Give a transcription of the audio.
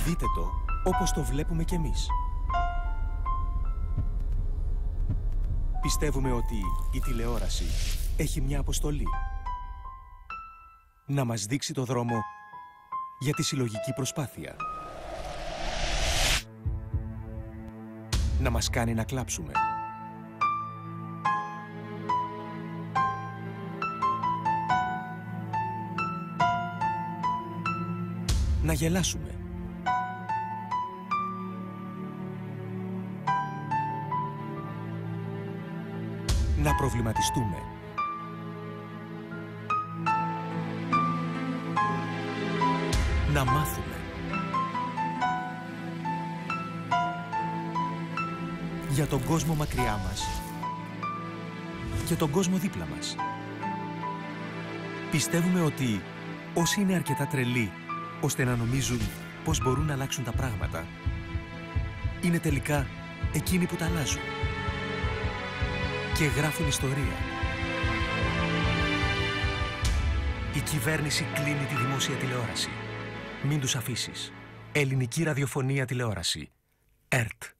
Δείτε το όπως το βλέπουμε κι εμείς. Πιστεύουμε ότι η τηλεόραση έχει μια αποστολή. Να μας δείξει το δρόμο για τη συλλογική προσπάθεια. Να μας κάνει να κλάψουμε. Να γελάσουμε. Να προβληματιστούμε. Να μάθουμε. Για τον κόσμο μακριά μας και τον κόσμο δίπλα μας. Πιστεύουμε ότι όσοι είναι αρκετά τρελοί ώστε να νομίζουν πως μπορούν να αλλάξουν τα πράγματα, είναι τελικά εκείνοι που τα αλλάζουν και γράφουν ιστορία. Η κυβέρνηση κλείνει τη δημόσια τηλεόραση. Μην τους αφήσεις. Ελληνική ραδιοφωνία τηλεόραση. ΕΡΤ.